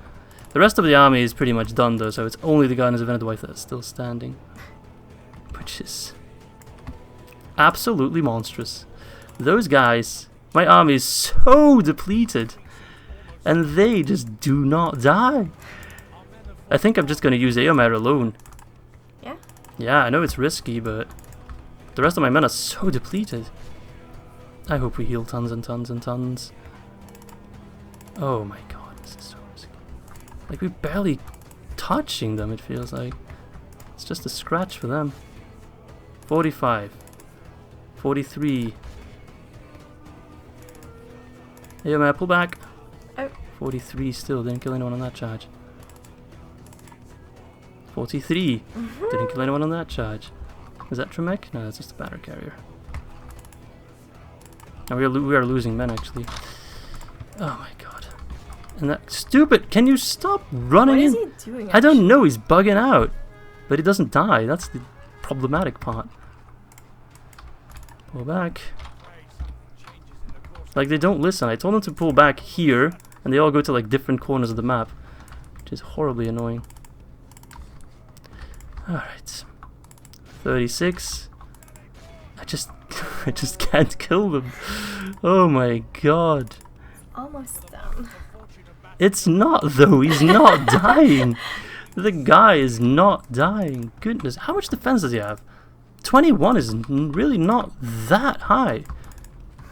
The rest of the army is pretty much done though, so it's only the Guardians of Enedwaith that's still standing. Which is absolutely monstrous. Those guys, my army is so depleted. And they just do not die. I think I'm just going to use Eomer alone. Yeah? Yeah, I know it's risky, but the rest of my men are so depleted. I hope we heal tons and tons and tons. Oh my god, this is so risky. Like, we're barely touching them, it feels like. It's just a scratch for them. 45. 43. Eomer, pull back. Oh. 43 still, didn't kill anyone on that charge. 43. Didn't kill anyone on that charge. Is that Tremac? No, that's just a batter carrier. And we are losing men, actually. Oh my god. And that stupid... Can you stop running in? What is he doing, I don't know, he's bugging out. But he doesn't die. That's the problematic part. Pull back. Like, they don't listen. I told them to pull back here, and they all go to, like, different corners of the map. Which is horribly annoying. Alright. 36. I just can't kill them. Oh my god. Almost done. It's not though, he's not dying. The guy is not dying. Goodness, how much defense does he have? 21 is really not that high.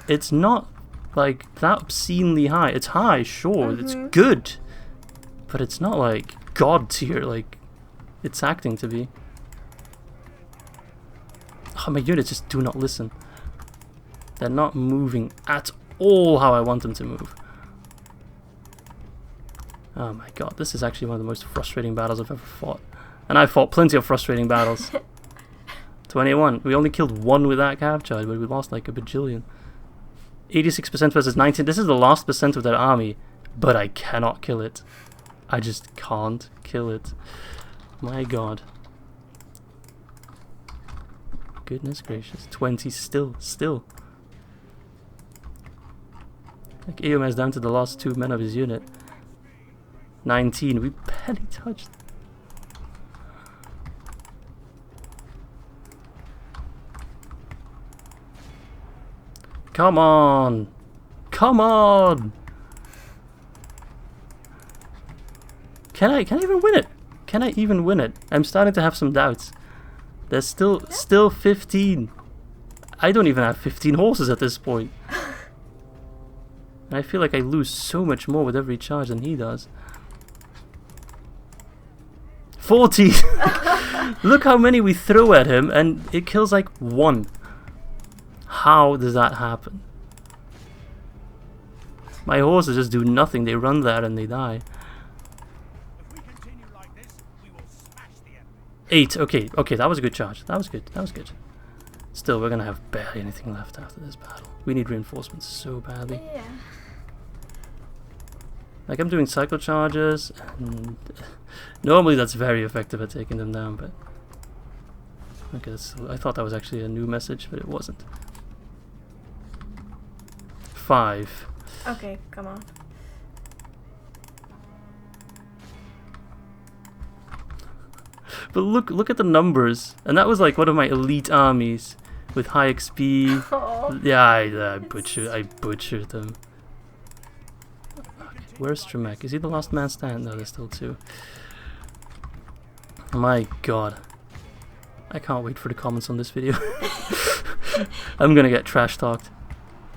It's not like that obscenely high. It's high, sure, it's good. But it's not like god tier, like it's acting to be. Oh, my units just do not listen. They're not moving at all how I want them to move. Oh my god, this is actually one of the most frustrating battles I've ever fought. And I've fought plenty of frustrating battles. 21. We only killed 1 with that cav charge, but we lost like a bajillion. 86% versus 19. This is the last percent of their army, but I cannot kill it. I just can't kill it. My god. Goodness gracious. 20 still. Like Eomer's down to the last 2 men of his unit. 19. We barely touched. Come on! Come on! Can I even win it? Can I even win it? I'm starting to have some doubts. There's still 15. I don't even have 15 horses at this point. And I feel like I lose so much more with every charge than he does. 40! Look how many we throw at him and it kills like 1. How does that happen? My horses just do nothing. They run there and they die. 8. Okay, that was a good charge. That was good. Still, we're gonna have barely anything left after this battle. We need reinforcements so badly. Yeah. Like, I'm doing cycle charges, and normally that's very effective at taking them down, but... Okay, I thought that was actually a new message, but it wasn't. 5. Okay, come on. But look at the numbers, and that was like one of my elite armies with high XP. Oh, yeah, I butchered them. Okay, where's Tremac? Is he the last man standing? No, there's still 2. My God, I can't wait for the comments on this video. I'm gonna get trash talked,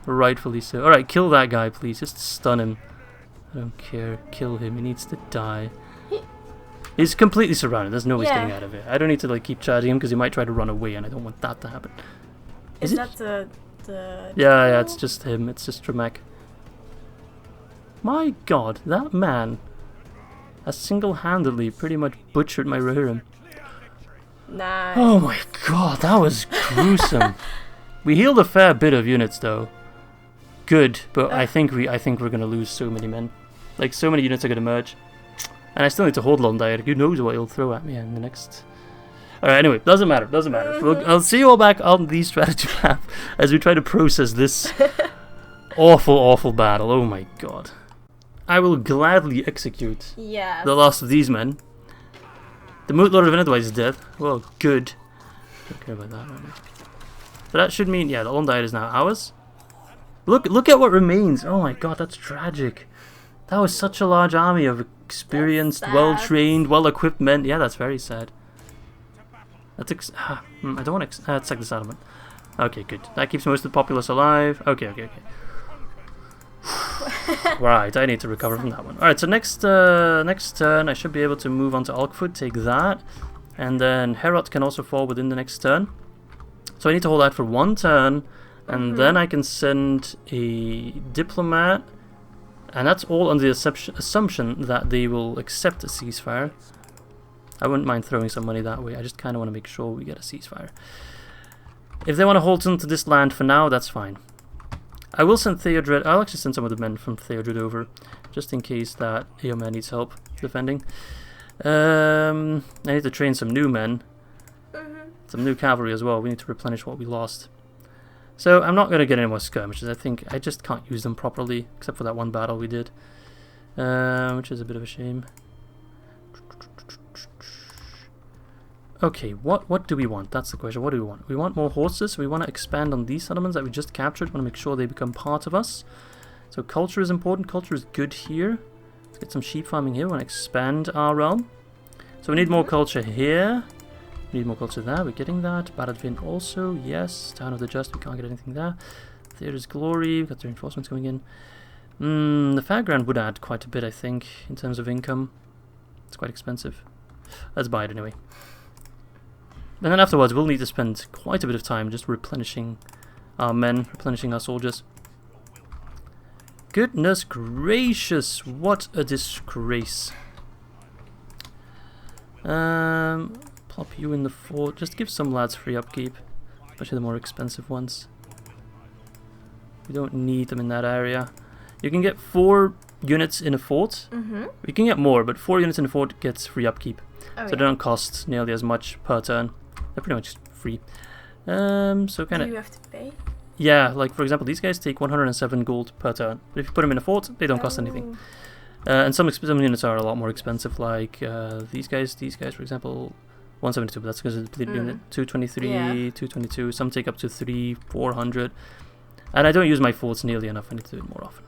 rightfully so. All right, kill that guy, please. Just stun him. I don't care. Kill him. He needs to die. He's completely surrounded. There's no way he's getting out of it. I don't need to like keep charging him because he might try to run away, and I don't want that to happen. Is that the? Yeah, it's just him. It's just Tremac. My God, that man has single-handedly pretty much butchered my Rhun. Nice. Oh my God, that was gruesome. We healed a fair bit of units though. Good, but I think we're gonna lose so many men. Like, so many units are gonna merge. And I still need to hold on Daer. Who knows what he'll throw at me in the next... Alright, anyway, doesn't matter. I'll see you all back on the strategy map as we try to process this awful battle. Oh my God. I will gladly execute the last of these men. The Mootlord of Gundabad is dead. Well, good. Don't care about that right now. So that should mean, yeah, the Daer is now ours. Look at what remains. Oh my God, that's tragic. That was such a large army of experienced, well-trained, well-equipped men. Yeah, that's very sad. That's I don't want to sack the settlement. Okay, good. That keeps most of the populace alive. Okay. Right, I need to recover from that one. Alright, so next turn I should be able to move on to Alcfud, take that. And then Harad can also fall within the next turn. So I need to hold out for 1 turn. And then I can send a diplomat. And that's all on the assumption that they will accept a ceasefire. I wouldn't mind throwing some money that way. I just kind of want to make sure we get a ceasefire. If they want to hold on to this land for now, that's fine. I will send Theodred. I'll actually send some of the men from Theodred over, just in case that Eomer needs help defending. I need to train some new men. Some new cavalry as well. We need to replenish what we lost. So I'm not going to get any more skirmishes. I think I just can't use them properly, except for that one battle we did, which is a bit of a shame. Okay, what do we want? That's the question. What do we want? We want more horses. We want to expand on these settlements that we just captured. We want to make sure they become part of us. So culture is important. Culture is good here. Let's get some sheep farming here. We want to expand our realm. So we need more culture here. We need more culture there. We're getting that. Baradvin also. Yes. Town of the Just. We can't get anything there. There's Glory. We've got the reinforcements coming in. The Fairground would add quite a bit, I think, in terms of income. It's quite expensive. Let's buy it anyway. And then afterwards, we'll need to spend quite a bit of time just replenishing our men, replenishing our soldiers. Goodness gracious, what a disgrace. Plop you in the fort. Just give some lads free upkeep, especially the more expensive ones. We don't need them in that area. You can get 4 units in a fort. You can get more, but 4 units in a fort gets free upkeep. So they don't cost nearly as much per turn. They're pretty much free. So kind of. Do you have to pay? Yeah, like for example, these guys take 107 gold per turn. But if you put them in a fort, they don't cost anything. And some units are a lot more expensive, like these guys, for example, 172. But that's because of the depleted unit. 223, 222. Some take up to 400. And I don't use my forts nearly enough. I need to do it more often.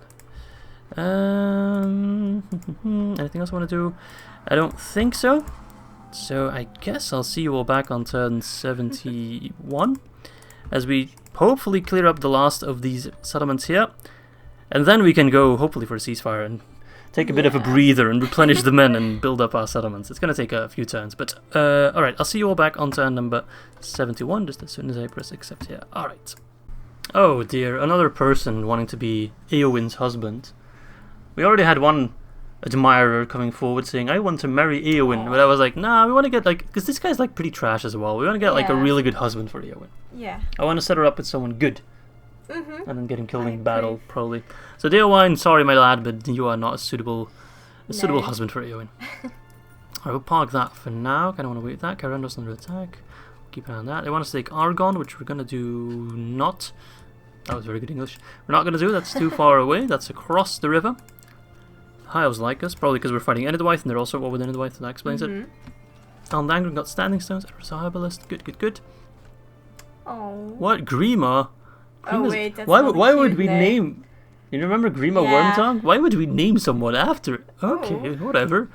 Anything else I want to do? I don't think so. So I guess I'll see you all back on turn 71 as we hopefully clear up the last of these settlements here, and then we can go hopefully for a ceasefire and take a bit of a breather and replenish the men and build up our settlements. It's going to take a few turns, but alright, I'll see you all back on turn number 71 just as soon as I press accept here. Alright. Oh dear, another person wanting to be Eowyn's husband. We already had one admirer coming forward saying, I want to marry Eowyn, but I was like, nah, we want to get like, because this guy's like pretty trash as well. We want to get like a really good husband for Eowyn. Yeah. I want to set her up with someone good. and then getting killed in battle, probably. So Eowyn, sorry my lad, but you are not a suitable husband for Eowyn. Alright, we'll park that for now. Kind of want to wait that. Carandos under attack. Keep an eye on that. They want us to take Argon, which we're going to do not. That was very good English. We're not going to do. That's too far away. That's across the river. High Elves like us, probably because we're fighting Enedwaith, and they're also all within Enedwaith, so that explains it. Langren got standing stones. Edward's a herbalist. Good, good, good. Oh. What? Grima? Oh wait, that's why would we name... You remember Grima Wormtongue? Why would we name someone after it? Okay, whatever.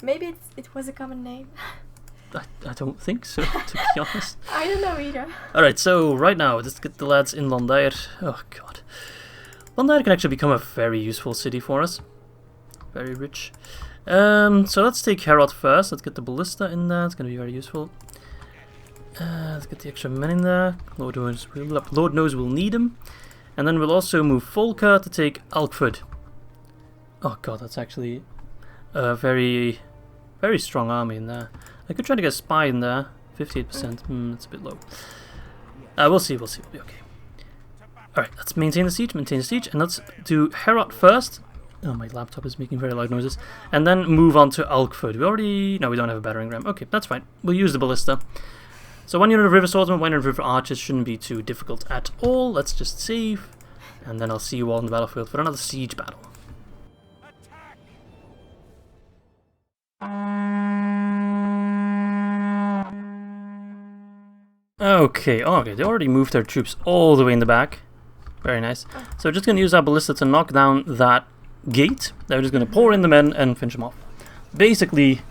Maybe it was a common name. I don't think so, to be honest. I don't know either. Alright, so right now, let's get the lads in Daer. Oh god. Daer can actually become a very useful city for us. Very rich. So let's take Harad first. Let's get the ballista in there. It's going to be very useful. Let's get the extra men in there. Lord knows we'll need them. And then we'll also move Volker to take Alcfud. Oh god, that's actually a very, very strong army in there. I could try to get a spy in there. 58%. That's a bit low. We'll see. We'll be okay. Alright, let's maintain the siege. And let's do Harad first. Oh, my laptop is making very loud noises. And then move on to Alcfud. No, we don't have a battering ram. Okay, that's fine. We'll use the ballista. So 1 unit of river swordsmen, 1 unit of river archers shouldn't be too difficult at all. Let's just save. And then I'll see you all on the battlefield for another siege battle. Okay, they already moved their troops all the way in the back. Very nice. So we're just going to use our ballista to knock down that gate. They're just going to pour in the men and finish them off. Basically,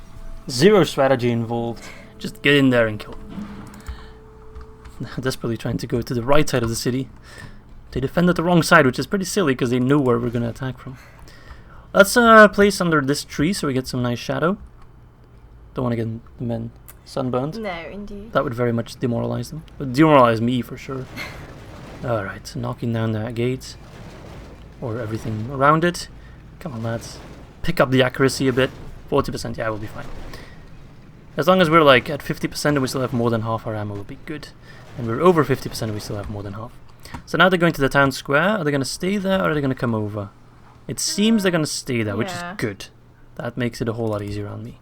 zero strategy involved. Just get in there and kill them. Desperately trying to go to the right side of the city. They defended the wrong side, which is pretty silly because they know where we're going to attack from. Let's place under this tree so we get some nice shadow. Don't want to get the men sunburned. No, indeed. That would very much demoralize them. It would demoralize me for sure. Alright, knocking down that gate. Or everything around it. Come on, lads. Pick up the accuracy a bit. 40%, yeah, we'll be fine. As long as we're like at 50% and we still have more than half our ammo, we'll be good. And we're over 50% and we still have more than half. So now they're going to the town square. Are they going to stay there or are they going to come over? It seems they're going to stay there, which is good. That makes it a whole lot easier on me.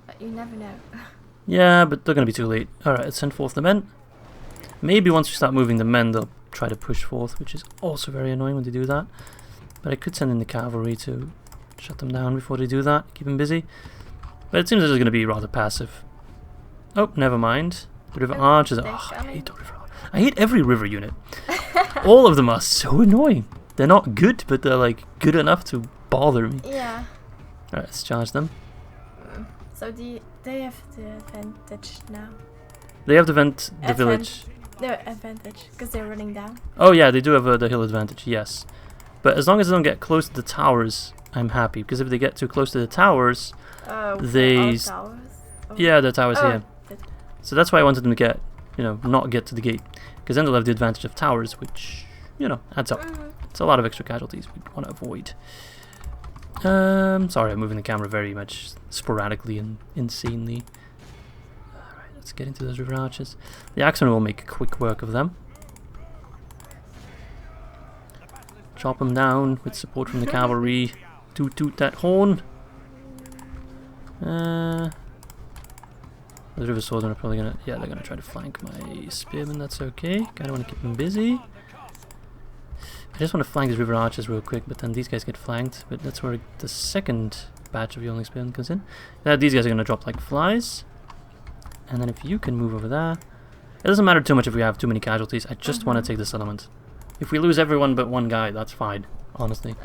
But you never know. Yeah, but they're going to be too late. Alright, let's send forth the men. Maybe once we start moving the men, they'll try to push forth, which is also very annoying when they do that. But I could send in the cavalry to shut them down before they do that, keep them busy. But it seems they're just going to be rather passive. Oh, never mind. The river archers. Oh, I hate the river. I hate every river unit. All of them are so annoying. They're not good, but they're like good enough to bother me. Yeah. Alright, let's charge them. So they have the advantage now. They have the village. The advantage, because they're running down. Oh yeah, they do have the hill advantage, yes. But as long as they don't get close to the towers, I'm happy. Because if they get too close to the towers, they... towers? Yeah, the towers here. So that's why I wanted them to get, not get to the gate. Because then they'll have the advantage of towers, which, adds up. It's a lot of extra casualties we want to avoid. Sorry, I'm moving the camera very much sporadically and insanely. Alright, let's get into those river archers. The axemen will make quick work of them. Chop them down with support from the cavalry. Toot that horn. The river swordsmen are probably gonna... Yeah, they're gonna try to flank my spearmen, that's okay. Kinda wanna keep them busy. I just want to flank these river archers real quick, but then these guys get flanked. But that's where the second batch of Youngling Spearmen comes in. Now these guys are going to drop like flies. And then if you can move over there... It doesn't matter too much if we have too many casualties. I just want to take the settlement. If we lose everyone but one guy, that's fine. Honestly.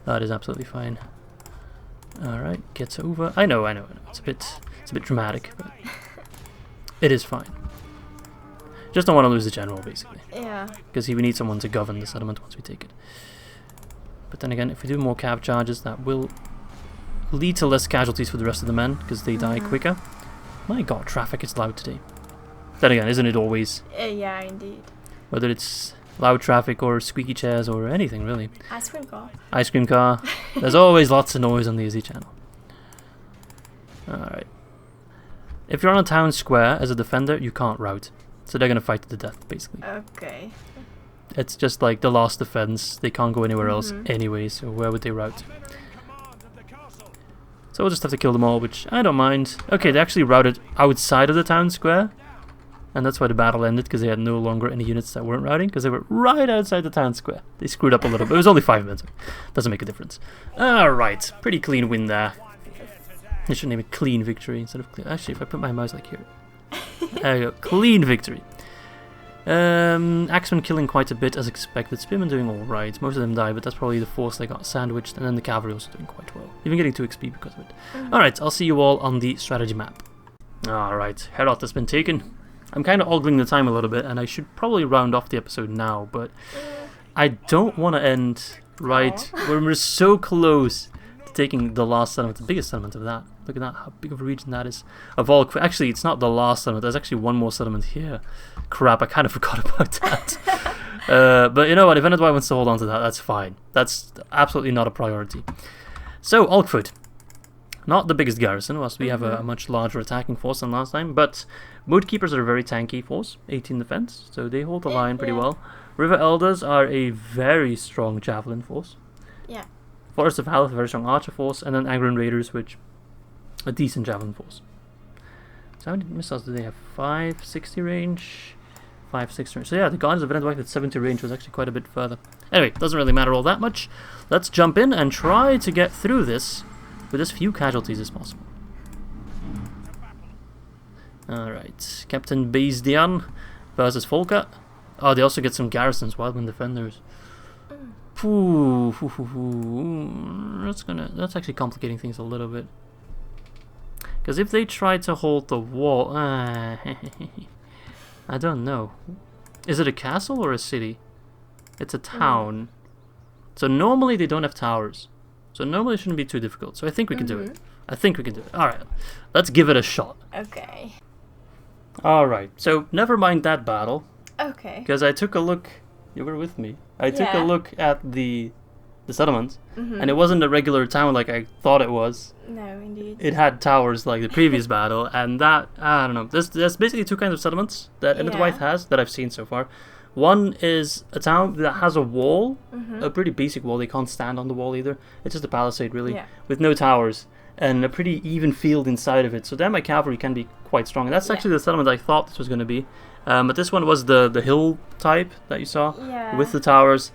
That is absolutely fine. Alright, gets over. I know. It's a bit dramatic, but... It is fine. Just don't want to lose the general, basically. Yeah. Because we need someone to govern the settlement once we take it. But then again, if we do more cav charges, that will lead to less casualties for the rest of the men, because they die quicker. My god, traffic is loud today. Then again, isn't it always? Yeah, indeed. Whether it's loud traffic or squeaky chairs or anything, really. Ice cream car. Ice cream car. There's always lots of noise on the Izzy channel. Alright. If you're on a town square as a defender, you can't rout. So they're going to fight to the death, basically. Okay. It's just like the last defense. They can't go anywhere else anyway, so where would they route to? So we'll just have to kill them all, which I don't mind. Okay, they actually routed outside of the town square. And that's why the battle ended, because they had no longer any units that weren't routing, because they were right outside the town square. They screwed up a little bit. It was only 5 minutes. Doesn't make a difference. Alright, pretty clean win there. I should name it clean victory instead of clean. Actually, if I put my mouse like here. There you go. Clean victory. Axemen killing quite a bit as expected. Spearmen doing alright. Most of them died, but that's probably the force they got sandwiched. And then the cavalry also doing quite well. Even getting 2 XP because of it. Alright, I'll see you all on the strategy map. Alright, Harad has been taken. I'm kind of ogling the time a little bit, and I should probably round off the episode now, but I don't want to end right when we're so close to taking the last settlement, the biggest settlement of that. Look at that, how big of a region that is. Of all, actually, it's not the last settlement. There's actually one more settlement here. Crap, I kind of forgot about that. But you know what? If Enedwy wants to hold on to that, that's fine. That's absolutely not a priority. So, Alcfud. Not the biggest garrison, whilst we have a much larger attacking force than last time, but Moodkeepers are a very tanky force, 18 defense, so they hold the line pretty well. River Elders are a very strong javelin force. Yeah. Forest of Haleth, a very strong archer force, and then Angron Raiders, which a decent javelin force. So how many missiles do they have? 560 range, 560 range. So yeah, the Guardians of Enedwy at 70 range was actually quite a bit further. Anyway, doesn't really matter all that much. Let's jump in and try to get through this with as few casualties as possible. Alright, Captain Beizdian versus Folka. Oh, they also get some garrisons, Wildman Defenders. That's actually complicating things a little bit. Because if they try to hold the wall... I don't know. Is it a castle or a city? It's a town. So normally they don't have towers. So normally it shouldn't be too difficult. So I think we can do it. I think we can do it. Alright, let's give it a shot. Okay. Alright, so never mind that battle. Okay. Because I took a look... You were with me. I took a look at the settlement. And it wasn't a regular town like I thought it was. No, indeed. It had towers like the previous battle. And that... I don't know. There's basically 2 kinds of settlements that Enedwy has that I've seen so far. One is a town that has a wall, a pretty basic wall. They can't stand on the wall either. It's just a palisade, really, with no towers, and a pretty even field inside of it. So then my cavalry can be quite strong. And that's actually the settlement I thought this was going to be. But this one was the hill type that you saw with the towers.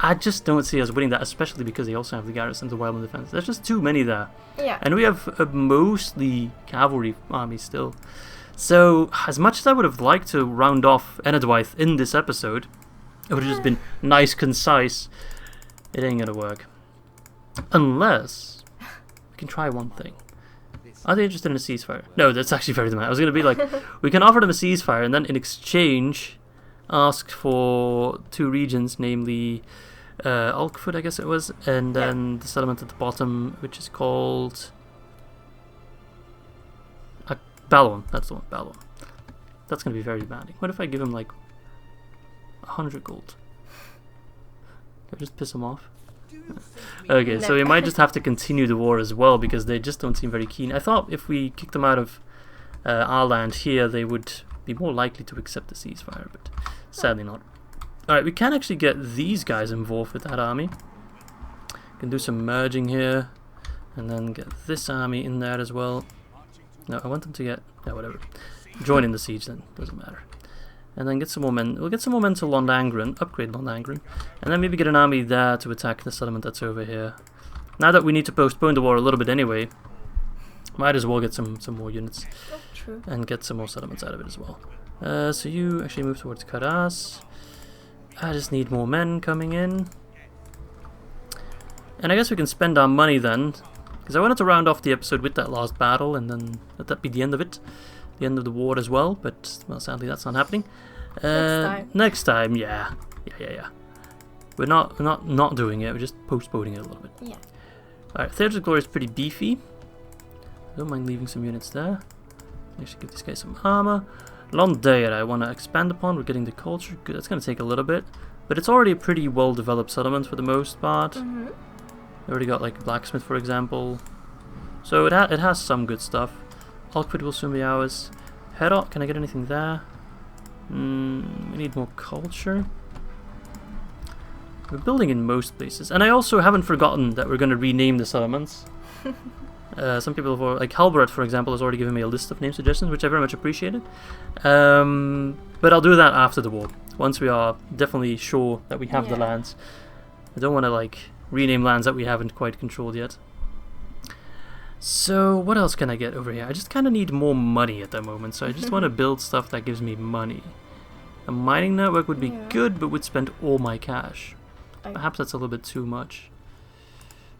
I just don't see us winning that, especially because they also have the garrison, the Wildman Defense. There's just too many there. Yeah. And we have a mostly cavalry army still. So, as much as I would have liked to round off Enedwy in this episode, it would have just been nice, concise. It ain't gonna work. Unless we can try one thing. Are they interested in a ceasefire? No, that's actually very demanding. I was gonna be like, we can offer them a ceasefire and then in exchange ask for 2 regions, namely Alcfud, I guess it was, and then the settlement at the bottom, which is called... Balwan, that's the one, Balwan. That's going to be very demanding. What if I give him like 100 gold? Can I just piss him off? Okay, so we might just have to continue the war as well because they just don't seem very keen. I thought if we kicked them out of our land here, they would be more likely to accept the ceasefire, but sadly not. Alright, we can actually get these guys involved with that army. Can do some merging here, and then get this army in there as well. No, I want them to get... Yeah, whatever. Join in the siege then. Doesn't matter. And then get some more men. We'll get some more men to Londangren. Upgrade Londangren. And then maybe get an army there to attack the settlement that's over here. Now that we need to postpone the war a little bit anyway, might as well get some more units. True. And get some more settlements out of it as well. So you actually move towards Karas. I just need more men coming in. And I guess we can spend our money then. Because I wanted to round off the episode with that last battle and then let that be the end of it. The end of the war as well, but well, sadly that's not happening. Next time, yeah. We're not doing it, we're just postponing it a little bit. Yeah. Alright, Theatre of Glory is pretty beefy. Don't mind leaving some units there. Actually give these guys some armor. Daer I want to expand upon, we're getting the culture. Good, that's going to take a little bit. But it's already a pretty well developed settlement for the most part. We already got like a blacksmith, for example. So it has some good stuff. Alcfud will soon be ours. Harad, can I get anything there? We need more culture. We're building in most places. And I also haven't forgotten that we're going to rename the settlements. Some people, like Halbrad, for example, has already given me a list of name suggestions, which I very much appreciated. But I'll do that after the war, once we are definitely sure that we have the lands. I don't want to like rename lands that we haven't quite controlled yet. So what else can I get over here? I just kind of need more money at the moment, so I just want to build stuff that gives me money. A mining network would be good, but would spend all my cash. Perhaps that's a little bit too much.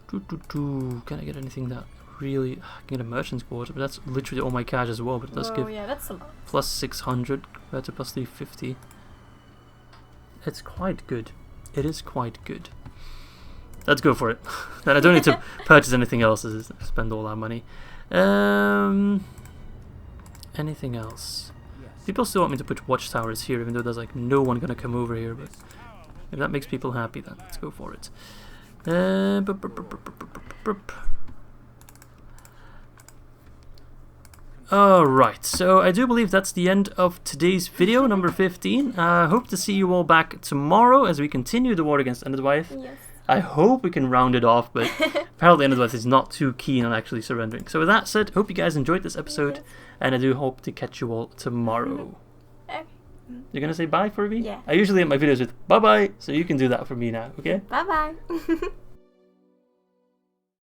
Can I get anything that really... I can get a merchant's quarter, but that's literally all my cash as well, but it does give that's a lot. plus 600 compared to plus 350. It's quite good. It is quite good. Let's go for it. Then I don't need to purchase anything else to spend all our money. Anything else? People still want me to put watchtowers here, even though there's like no one gonna come over here, but if that makes people happy, then let's go for it. Alright, so I do believe that's the end of today's video, number 15. I hope to see you all back tomorrow as we continue the war against Enderwife. Yes. I hope we can round it off, but apparently Enderwife is not too keen on actually surrendering. So with that said, hope you guys enjoyed this episode, and I do hope to catch you all tomorrow. Okay. You're gonna say bye for me? Yeah. I usually end my videos with bye-bye, so you can do that for me now, okay? Bye-bye.